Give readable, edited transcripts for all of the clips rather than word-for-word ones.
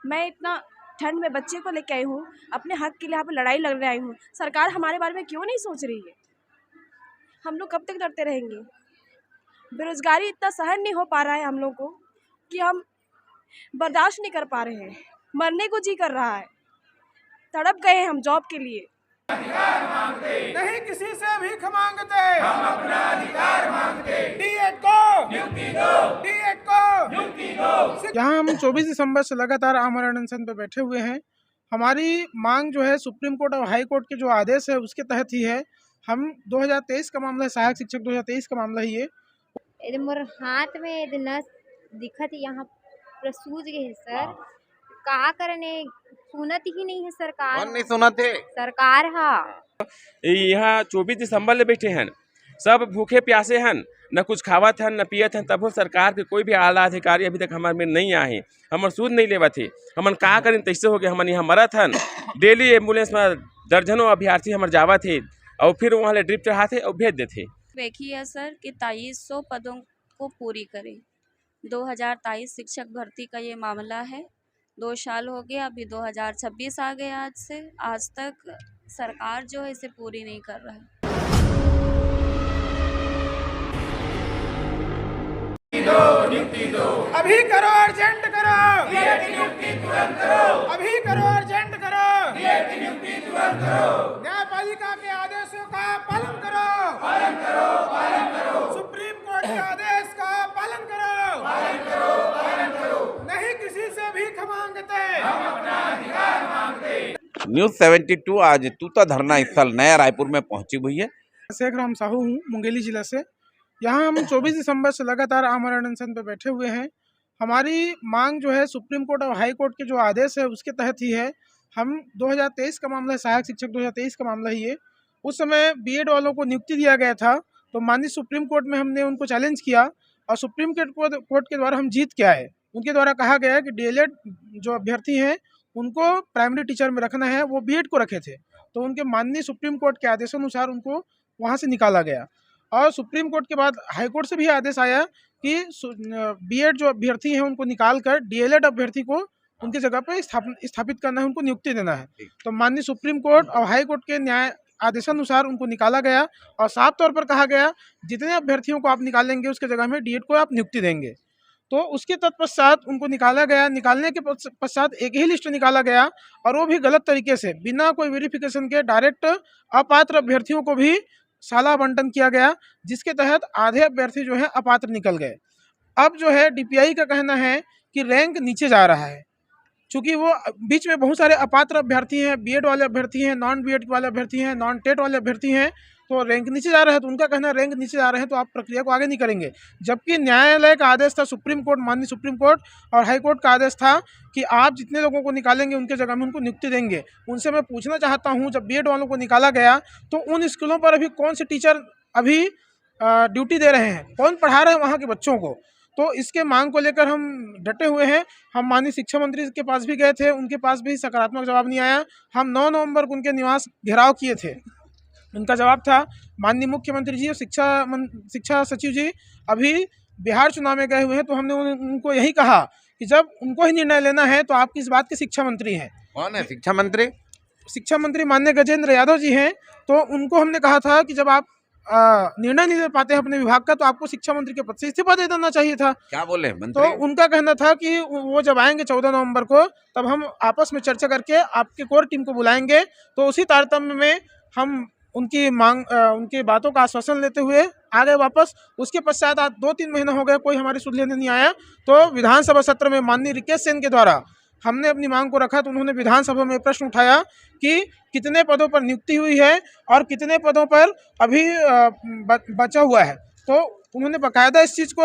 मैं इतना ठंड में बच्चे को लेके आई हूँ, अपने हक के लिए यहाँ पे लड़ाई लड़ने आई हूँ। सरकार हमारे बारे में क्यों नहीं सोच रही है? हम लोग कब तक लड़ते रहेंगे? बेरोजगारी इतना सहन नहीं हो पा रहा है हम लोग को कि हम बर्दाश्त नहीं कर पा रहे हैं। मरने को जी कर रहा है, तड़प गए हैं हम जॉब के लिए। नहीं किसी से भीख मांगते, हम अपना अधिकार मांगते। डीएड को नियुक्ति दो, डीएड को नियुक्ति दो। यहाँ हम 24 दिसंबर से लगातार आमरण अनशन पे बैठे हुए हैं। हमारी मांग जो है सुप्रीम कोर्ट और हाई कोर्ट के जो आदेश है उसके तहत ही है। हम 2023 का मामला है, सहायक शिक्षक 2023 का मामला ही है। मोर हाथ में नस दिखत यहाँ पूरा सूज गए है सर। का करने सुनत ही नहीं है सरकार। कौन नहीं सुनत है? सरकार यहाँ 24 दिसंबर ले बैठे हैं, सब भूखे प्यासे हैं, न कुछ खावत हैं न पियत हैं। तब सरकार के कोई भी आला अधिकारी अभी तक हमारे में नहीं आए, हमर सूद नहीं लेवा थे। हमन का करें तैसे हो गए, हमन यहाँ मरत हन। डेली एम्बुलेंस में दर्जनों अभ्यर्थी हमारे जावा थे और फिर वहाँ ले ड्रिप चढ़ाते और भेज देते। देखिए सर कि 2300 पदों को पूरी करें। 2023 शिक्षक भर्ती का ये मामला है। 2 साल हो गया, अभी 2026 आ गया। आज तक सरकार जो है इसे पूरी नहीं कर रहा है। नियुक्ति दो, अभी करो, अर्जेंट करो, नियुक्ति तुरंत करो, अभी करो, अर्जेंट करो, नियुक्ति तुरंत करो। न्यायपालिका के आदेशों का पालन करो, पालन करो, पालन करो। सुप्रीम कोर्ट के आदेश का पालन करो, पालन करो, पालन करो। नहीं किसी से भीख मांगते, हम अपना अधिकार मांगते। न्यूज़ 72 आज तूता धरना स्थल नया रायपुर में पहुंची हुई है। शेख राम साहू हूँ, मुंगेली जिला से। यहाँ हम 24 दिसंबर से लगातार आमरण अनशन पे बैठे हुए हैं। हमारी मांग जो है सुप्रीम कोर्ट और हाई कोर्ट के जो आदेश है उसके तहत ही है। हम 2023 का मामला है, सहायक शिक्षक 2023 का मामला ही है। उस समय बीएड वालों को नियुक्ति दिया गया था, तो माननीय सुप्रीम कोर्ट में हमने उनको चैलेंज किया और सुप्रीम कोर्ट के द्वारा हम जीत के आए। उनके द्वारा कहा गया है कि डीएलएड जो अभ्यर्थी हैं उनको प्राइमरी टीचर में रखना है, वो बीएड को रखे थे, तो उनके माननीय सुप्रीम कोर्ट के आदेशानुसार उनको वहाँ से निकाला गया। और सुप्रीम कोर्ट के बाद हाई कोर्ट से भी आदेश आया कि बीएड जो अभ्यर्थी हैं उनको निकाल कर डीएलएड अभ्यर्थी को उनकी जगह पर स्थापित करना है, उनको नियुक्ति देना है। तो माननीय सुप्रीम कोर्ट और हाई कोर्ट के न्याय आदेशानुसार उनको निकाला गया और साफ तौर पर कहा गया जितने अभ्यर्थियों को आप निकालेंगे उसके जगह में डीएड को आप नियुक्ति देंगे। तो उसके तत्पश्चात उनको निकाला गया। निकालने के पश्चात एक ही लिस्ट निकाला गया और वो भी गलत तरीके से, बिना कोई वेरिफिकेशन के डायरेक्ट अपात्र अभ्यर्थियों को भी साला आवंटन किया गया, जिसके तहत आधे अभ्यर्थी जो है अपात्र निकल गए। अब जो है डीपीआई का कहना है कि रैंक नीचे जा रहा है, क्योंकि वो बीच में बहुत सारे अपात्र अभ्यर्थी हैं, बीएड वाले अभ्यर्थी हैं, नॉन बीएड वाले अभ्यर्थी हैं, नॉन टेट वाले अभ्यर्थी हैं, तो रैंक नीचे जा रहा है। तो उनका कहना है रैंक नीचे जा रहे हैं तो आप प्रक्रिया को आगे नहीं करेंगे। जबकि न्यायालय का आदेश था, सुप्रीम कोर्ट, माननीय सुप्रीम कोर्ट और हाई कोर्ट का आदेश था कि आप जितने लोगों को निकालेंगे उनके जगह में उनको नियुक्ति देंगे। उनसे मैं पूछना चाहता हूं, जब बीएड वालों को निकाला गया तो उन स्कूलों पर अभी कौन से टीचर अभी ड्यूटी दे रहे हैं, कौन पढ़ा रहे हैं वहाँ के बच्चों को? तो इसके मांग को लेकर हम डटे हुए हैं। हम माननीय शिक्षा मंत्री के पास भी गए थे, उनके पास भी सकारात्मक जवाब नहीं आया। हम 9 नवंबर को उनके निवास घेराव किए थे, उनका जवाब था माननीय मुख्यमंत्री जी और शिक्षा सचिव जी अभी बिहार चुनाव में गए हुए हैं। तो हमने उनको यही कहा कि जब उनको ही निर्णय लेना है तो आप किस बात के शिक्षा मंत्री हैं? कौन है शिक्षा मंत्री? शिक्षा मंत्री माननीय गजेंद्र यादव जी हैं। तो उनको हमने कहा था कि जब आप निर्णय नहीं ले पाते हैं अपने विभाग का तो आपको शिक्षा मंत्री के पद से इस्तीफा दे देना चाहिए था। क्या बोले मंत्री? तो उनका कहना था कि वो जब आएंगे 14 नवंबर को तब हम आपस में चर्चा करके आपके कोर टीम को बुलाएंगे। तो उसी तारतम्य में हम उनकी मांग, उनकी बातों का आश्वासन लेते हुए आ गए वापस। उसके पश्चात आज 2-3 महीने हो गए, कोई हमारी सुध लेने नहीं आया। तो विधानसभा सत्र में माननीय रिकेश सेन के द्वारा हमने अपनी मांग को रखा, तो उन्होंने विधानसभा में प्रश्न उठाया कि कितने पदों पर नियुक्ति हुई है और कितने पदों पर अभी बचा हुआ है। तो उन्होंने बाकायदा इस चीज़ को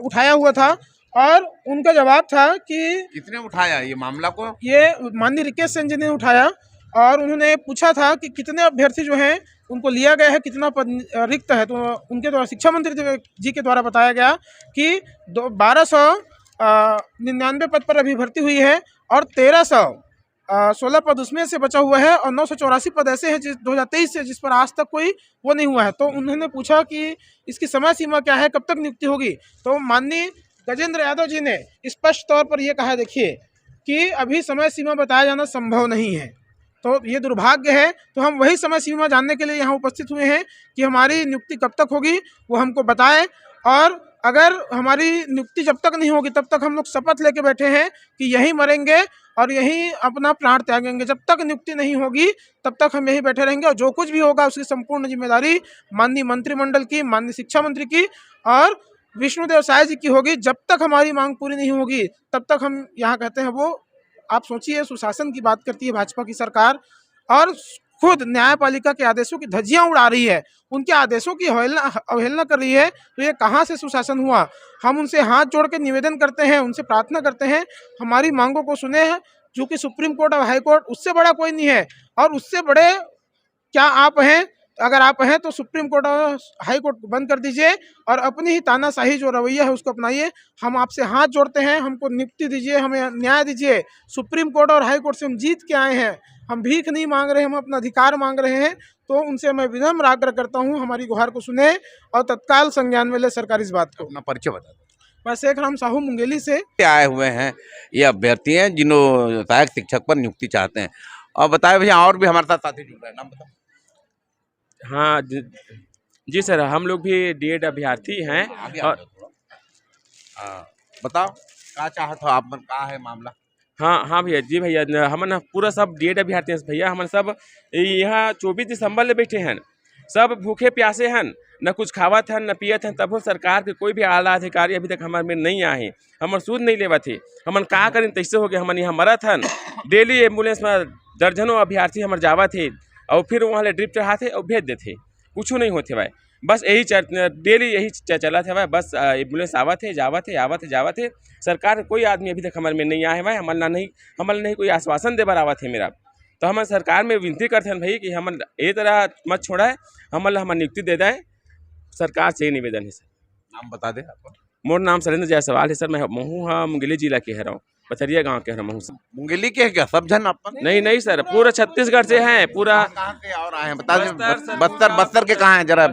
उठाया हुआ था और उनका जवाब था कि किसने उठाया ये मामला को? ये माननीय रिकेश सेन जी ने उठाया और उन्होंने पूछा था कि कितने अभ्यर्थी जो हैं उनको लिया गया है, कितना पद रिक्त है। तो उनके द्वारा शिक्षा मंत्री जी के द्वारा बताया गया कि 1299 पद पर अभी भर्ती हुई है और 1316 पद उसमें से बचा हुआ है और 984 पद ऐसे हैं 2023 से जिस पर आज तक कोई वो नहीं हुआ है। तो उन्होंने पूछा कि इसकी समय सीमा क्या है, कब तक नियुक्ति होगी? तो माननीय गजेंद्र यादव जी ने स्पष्ट तौर पर ये कहा, देखिए कि अभी समय सीमा बताया जाना संभव नहीं है। तो ये दुर्भाग्य है। तो हम वही समय सीमा जानने के लिए यहाँ उपस्थित हुए हैं कि हमारी नियुक्ति कब तक होगी वो हमको बताएं, और अगर हमारी नियुक्ति जब तक नहीं होगी तब तक हम लोग शपथ लेके बैठे हैं कि यहीं मरेंगे और यहीं अपना प्राण त्यागेंगे। जब तक नियुक्ति नहीं होगी तब तक हम यहीं बैठे रहेंगे, और जो कुछ भी होगा उसकी संपूर्ण जिम्मेदारी माननीय मंत्रिमंडल की, माननीय शिक्षा मंत्री की और विष्णुदेव साय जी की होगी। जब तक हमारी मांग पूरी नहीं होगी तब तक हम यहाँ कहते हैं वो, आप सोचिए, सुशासन की बात करती है भाजपा की सरकार और खुद न्यायपालिका के आदेशों की धज्जियां उड़ा रही है, उनके आदेशों की अवहेलना कर रही है। तो ये कहाँ से सुशासन हुआ? हम उनसे हाथ जोड़ के निवेदन करते हैं, उनसे प्रार्थना करते हैं, हमारी मांगों को सुने हैं, जो कि सुप्रीम कोर्ट और हाई कोर्ट, उससे बड़ा कोई नहीं है। और उससे बड़े क्या आप हैं? अगर आप हैं तो सुप्रीम कोर्ट और हाई कोर्ट को बंद कर दीजिए और अपनी ही तानाशाही जो रवैया है उसको अपनाइए। हम आपसे हाथ जोड़ते हैं, हमको नियुक्ति दीजिए, हमें न्याय दीजिए। सुप्रीम कोर्ट और हाई कोर्ट से हम जीत के आए हैं, हम भीख नहीं मांग रहे, हम अपना अधिकार मांग रहे हैं। तो उनसे मैं विनम्र आग्रह करता हूँ, हमारी गुहार को सुने और तत्काल संज्ञान में ले सरकार इस बात को। अपना परिचय बता दो। मैं शेख राम साहू मुंगेली से आए हुए हैं, ये अभ्यर्थी हैं जिन्होंने सहायक शिक्षक पर नियुक्ति चाहते हैं। और बताए भैया, और भी हमारे साथ साथी जुड़ रहे हैं, नाम बताओ। हाँ जी सर, हम लोग भी डीएड अभ्यर्थी हैं। और बताओ क्या चाहत हो आप, क्या है मामला? हाँ भैया, जी भैया, हम ना पूरा सब डीएड अभ्यर्थी हैं भैया। हम सब यहाँ 24 दिसंबर ले बैठे हैं, सब भूखे प्यासे हैं, न कुछ खावत हैं न पियत हैं। तब सरकार के कोई भी आला अधिकारी अभी तक हमारे में नहीं आए, हमार सूद नहीं लेवा थे। हमन का करें तैसे हो गए, हमन यहाँ मरत हैं। डेली एम्बुलेंस में दर्जनों अभ्यर्थी हमारे जावा थे और फिर वहाँ ले ड्रिप चढ़ाते और भेज देते, कुछ नहीं होते भाई। बस यही डेली यही चला था भाई, बस एम्बुलेंस आवा थे जावा थे। सरकार कोई आदमी अभी तक हमारे में नहीं आए भाई। हमल नहीं कोई आश्वासन दे बरावा थे मेरा। तो हम सरकार में विनती करते हैं भाई कि हम ये तरह मत छोड़ाए, हम नियुक्ति दे दें। सरकार से निवेदन है सर। नाम बता दे आपका। मोर नाम सरेंद्र जायसवाल है सर। मैं महू हाँ मुंगेली जिला के रहा हूँ, पथरिया गांव के रहा हूँ सर। मुंगेली के क्या सब जन आप? नहीं सर, पूरा छत्तीसगढ़ से हैं पूरा। कहाँ के और आए हैं बता दें। बस्तर के कहाँ हैं जरा?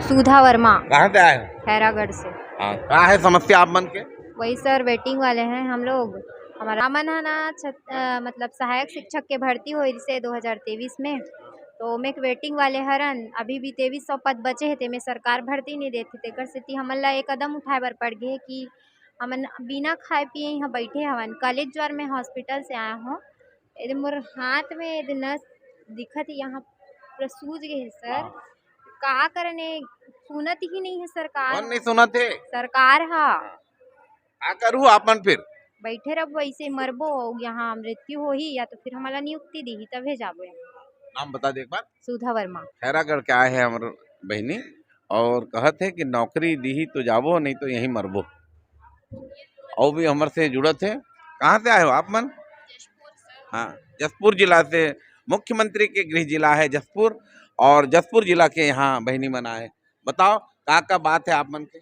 सुधा वर्मा, कहाँ से आए हैं? खैरागढ़ से। क्या है समस्या आप मन के? वही सर, वेटिंग वाले हैं हम लोग। हमारा मन है ना मतलब सहायक शिक्षक के भर्ती हुई से 2023 में, तो मैं वेटिंग वाले हरन अभी भी 2300 पद बचे हैं, में सरकार भर्ती नहीं देती। तेकर सेती हमन ला एक कदम उठाए बर पड़ गए कि हमन बिना खाए पिए यहाँ बैठे हवन। कॉलेज ज्वार में हॉस्पिटल से आया हूँ, मोर हाथ में नस दिखत यहाँ पूरा सूज गए है सर। का करने सुनत ही नहीं है सरकार। कौन नहीं सुना थे? सरकार हा। क्या करूँ आपन? फिर बैठे रहो वैसे मरबो, यहाँ मृत्यु हो ही या तो फिर हमारा नियुक्ति दी तभी जाबो। नाम बता दे एक बार। सुधा वर्मा, खैरागढ़ के आए हैं हमारे बहनी, और कहत है कि नौकरी दी तो जाबो, नहीं तो यहीं मरबो। और भी हमारे से जुड़त है। कहाँ से आए हो आप मन? हाँ, जसपुर जिला से। मुख्यमंत्री के गृह जिला है जसपुर, और जसपुर जिला के यहाँ बहनी मन आए। बताओ का बात है आप मन के?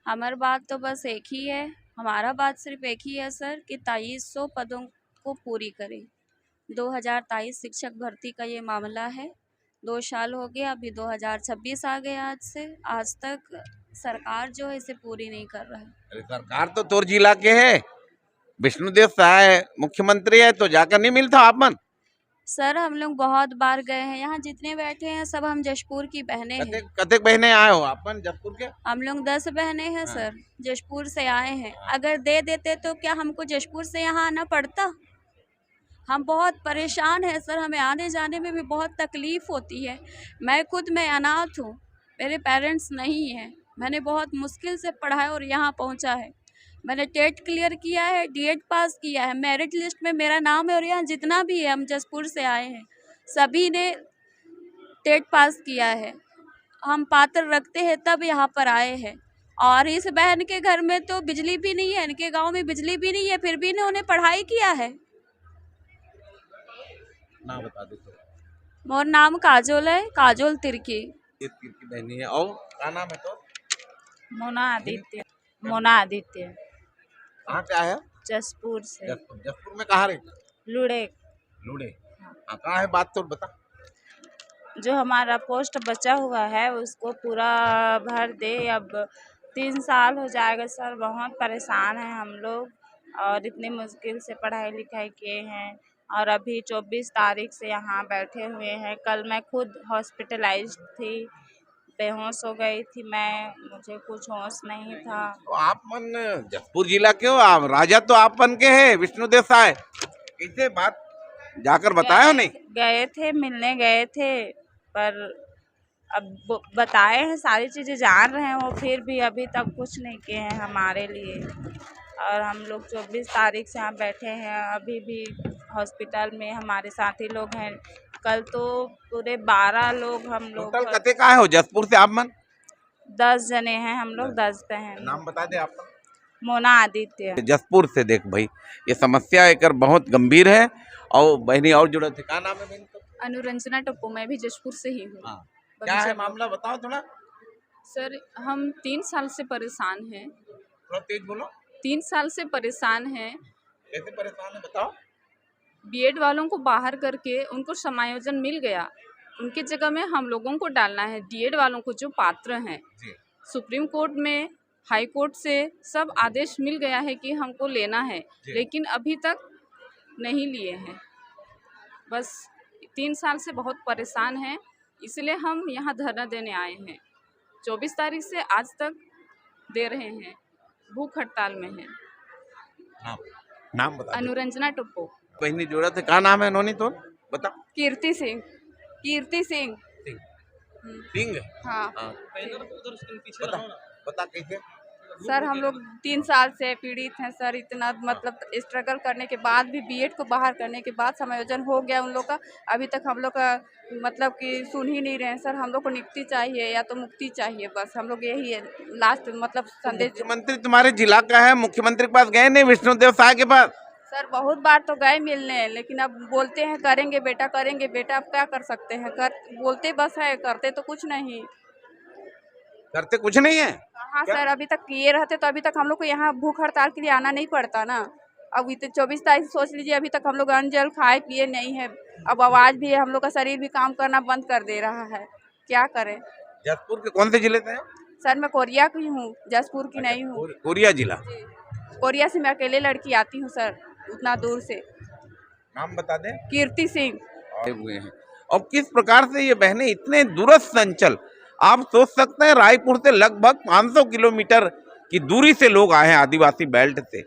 हमारी बात तो बस एक ही है, हमारा बात सिर्फ एक ही है सर कि 2300 पदों को पूरी करें। 2023 शिक्षक भर्ती का ये मामला है। 2 साल हो गया, अभी 2026 आ गया आज तक सरकार जो है इसे पूरी नहीं कर रहा है। अरे सरकार तो तोर जिला के है, विष्णुदेव साय मुख्यमंत्री है, तो जाकर नहीं मिलता आप मन? सर हम लोग बहुत बार गए हैं, यहाँ जितने बैठे हैं सब हम जशपुर की बहनें हैं। कतेक बहने आए हो आप मन जसपुर के? हम लोग 10 बहनें हैं सर, जशपुर से आए हैं। अगर दे देते तो क्या हमको जशपुर से यहाँ आना पड़ता? हम बहुत परेशान हैं सर, हमें आने जाने में भी बहुत तकलीफ़ होती है। मैं अनाथ हूँ, मेरे पेरेंट्स नहीं हैं। मैंने बहुत मुश्किल से पढ़ा है और यहाँ पहुँचा है। मैंने टेट क्लियर किया है, डीएड पास किया है, मेरिट लिस्ट में मेरा नाम है। और यहाँ जितना भी है, हम जसपुर से आए हैं, सभी ने टेट पास किया है। हम पात्र रखते हैं तब यहाँ पर आए हैं। और इस बहन के घर में तो बिजली भी नहीं है, इनके गांव में बिजली भी नहीं है, फिर भी इन्होंने पढ़ाई किया है। नाम बता दो। मोर नाम काजोल है, काजोल तिर्की। तिर्की बहनी है। और क्या नाम है तो? मोना आदित्य। कहाँ से आया? जसपुर से। जसपुर में कहाँ रहते? लुड़े। कहाँ है बात तो बता। जो हमारा पोस्ट बचा हुआ है उसको पूरा भर दे। अब 3 साल हो जाएगा सर, बहुत परेशान हैं हम लोग। और इतनी मुश्किल से पढ़ाई लिखाई किए हैं और अभी 24 तारीख से यहाँ बैठे हुए हैं। कल मैं खुद हॉस्पिटलाइज्ड थी, बेहोश हो गई थी मैं, मुझे कुछ होश नहीं था। तो आप मन जसपुर जिला के हो, आप राजा तो आप बन के हैं विष्णुदेव साय, कैसे बात जाकर बताया हो नहीं? गए थे, मिलने गए थे, पर अब बताए हैं, सारी चीज़ें जान रहे हैं वो, फिर भी अभी तक कुछ नहीं किए हैं हमारे लिए। और हम लोग 24 तारीख से यहाँ बैठे हैं, अभी भी हॉस्पिटल में हमारे साथी लोग हैं। कल तो पूरे 12 लोग हम लोग, टोटल कते का है हो जसपुर से आप मन? 10 जने हैं हम लोग, 10 बहन। नाम बता दे आपका। मोना आदित्य। जसपुर से देख भाई, ये समस्या एक बहुत गंभीर है। और बहनी और जुड़े थे, क्या नाम है बहन का? अनुरंजना टप्पू, मैं भी जशपुर से ही हूँ। हाँ। क्या है मामला, बताओ थोड़ा। सर हम 3 साल से परेशान हैं। थोड़ा तेज बोलो। 3 साल से परेशान हैं। कैसे परेशान है बताओ। बीएड वालों को बाहर करके उनको समायोजन मिल गया, उनकी जगह में हम लोगों को डालना है। डीएड वालों को जो पात्र हैं, सुप्रीम कोर्ट में, हाई कोर्ट से सब आदेश मिल गया है कि हमको लेना है, लेकिन अभी तक नहीं लिए हैं। बस 3 साल से बहुत परेशान हैं, इसलिए हम यहाँ धरना देने आए हैं। 24 तारीख से आज तक दे रहे हैं, भूख हड़ताल में हैं। नाम बता। अनुरंजना टप्पू। बहनी जोड़ा थे, क्या नाम है नोनी तो बता। कीर्ति सिंह। कीर्ति सिंह। सिंह। हाँ। बता बता कैसे। सर हम लोग 3 साल से पीड़ित हैं सर, इतना मतलब स्ट्रगल करने के बाद भी, बीएड को बाहर करने के बाद समायोजन हो गया उन लोग का, अभी तक हम लोग का मतलब कि सुन ही नहीं रहे हैं सर। हम लोग को नियुक्ति चाहिए या तो मुक्ति चाहिए, बस हम लोग यही है लास्ट मतलब संदेश। मुख्यमंत्री तुम्हारे जिला का है, मुख्यमंत्री के पास गए नहीं विष्णुदेव साय के पास? सर बहुत बार तो गए मिलने, लेकिन अब बोलते हैं करेंगे बेटा, करेंगे बेटा, अब क्या कर सकते हैं, बोलते बस है, करते तो कुछ नहीं। करते कुछ नहीं है। हाँ सर, अभी तक किए रहते तो अभी तक हम लोग को यहाँ भूख हड़ताल के लिए आना नहीं पड़ता ना। अब इतने 24 तारीख सोच लीजिए, अभी तक हम लोग अन्न जल खाए पिए नहीं है। अब आवाज़ भी है, हम लोग का शरीर भी काम करना बंद कर दे रहा है, क्या करें। जसपुर के कौन से जिले से हैं? सर मैं कोरिया की हूँ, जसपुर की नहीं हूँ। कोरिया जिला। कोरिया से मैं अकेले लड़की आती हूँ सर, उतना दूर से। नाम बता दें। कीर्ति सिंह। हुए हैं। और किस प्रकार से ये बहनें इतने दूरस्थ अंचल, आप सोच सकते हैं रायपुर से लगभग 500 किलोमीटर की दूरी से लोग आए हैं आदिवासी बेल्ट से,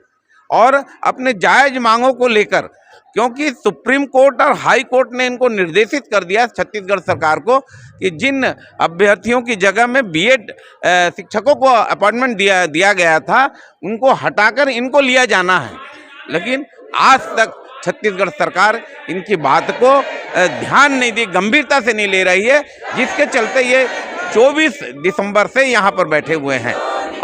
और अपने जायज मांगों को लेकर, क्योंकि सुप्रीम कोर्ट और हाई कोर्ट ने इनको निर्देशित कर दिया छत्तीसगढ़ सरकार को कि जिन अभ्यर्थियों की जगह में बीएड शिक्षकों को अपॉइंटमेंट दिया गया था, उनको हटाकर इनको लिया जाना है। लेकिन आज तक छत्तीसगढ़ सरकार इनकी बात को ध्यान नहीं दी, गंभीरता से नहीं ले रही है, जिसके चलते ये 24 दिसंबर से यहाँ पर बैठे हुए हैं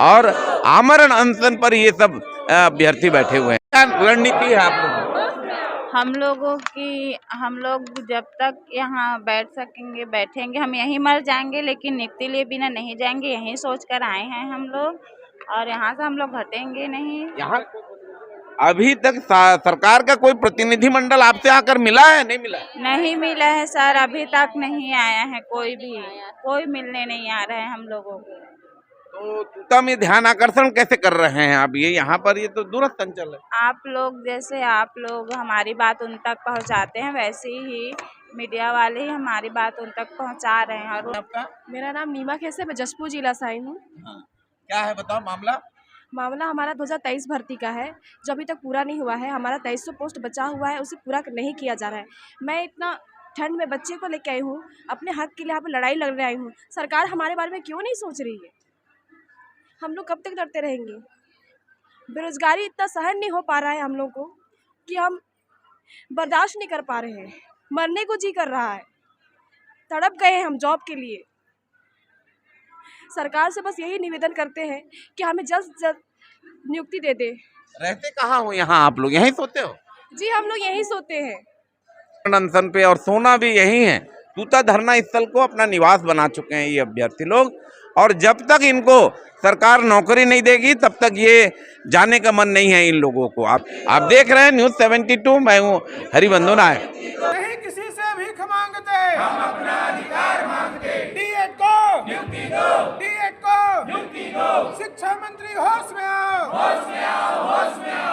और आमरण अनशन पर ये सब अभ्यर्थी बैठे हुए हैं। क्या रणनीति है आप लोगों की? हम लोग जब तक यहाँ बैठ सकेंगे बैठेंगे, हम यहीं मर जाएंगे, लेकिन नियुक्ति लिए बिना नहीं जाएंगे, यहीं सोच कर आए हैं हम लोग, और यहाँ से हम लोग हटेंगे नहीं। यहाँ अभी तक सरकार का कोई प्रतिनिधि मंडल आपसे आकर मिला है? नहीं मिला? नहीं मिला है सर, अभी तक नहीं आया है, कोई भी कोई मिलने नहीं आ रहा है हम लोगों को। तो तुम ये ध्यान आकर्षण कैसे कर रहे हैं आप? ये यहाँ पर ये तो दूरस्थ अंचल है। आप लोग जैसे आप लोग हमारी बात उन तक पहुँचाते हैं, वैसे ही मीडिया वाले ही हमारी बात उन तक पहुँचा रहे हैं। और आपका? मेरा नाम नीमा कैसे, मैं जशपुर जिला से आई हूँ। क्या है बताओ मामला। मामला हमारा 2023 भर्ती का है, जो अभी तक पूरा नहीं हुआ है। हमारा 2300 पोस्ट बचा हुआ है, उसे पूरा नहीं किया जा रहा है। मैं इतना ठंड में बच्चे को लेके आई हूँ, अपने हक के लिए यहाँ पर लड़ाई लड़ने आई हूँ। सरकार हमारे बारे में क्यों नहीं सोच रही है? हम लोग कब तक डरते रहेंगे? बेरोजगारी इतना सहन नहीं हो पा रहा है हम लोग को कि हम बर्दाश्त नहीं कर पा रहे हैं। मरने को जी कर रहा है, तड़प गए हैं हम जॉब के लिए। सरकार से बस यही निवेदन करते हैं कि हमें जल्द से जल्द नियुक्ति दे दे। रहते कहाँ हो यहाँ आप लोग? यहीं सोते हो? जी हम लोग यहीं सोते हैं अनशन पे, और सोना भी यहीं है। तूता धरना स्थल को अपना निवास बना चुके हैं ये अभ्यर्थी लोग, और जब तक इनको सरकार नौकरी नहीं देगी तब तक ये जाने का मन नहीं है इन लोगों को। आप देख रहे हैं News 72, मैं हूँ हरिबंधु नायक। नहीं किसी से भीख मांगते, हम अपना अधिकार मांगते। डीएड को नियुक्ति दो, डीएड को नियुक्ति दो। शिक्षा मंत्री होश में आओ, होश में आओ, होश में आओ।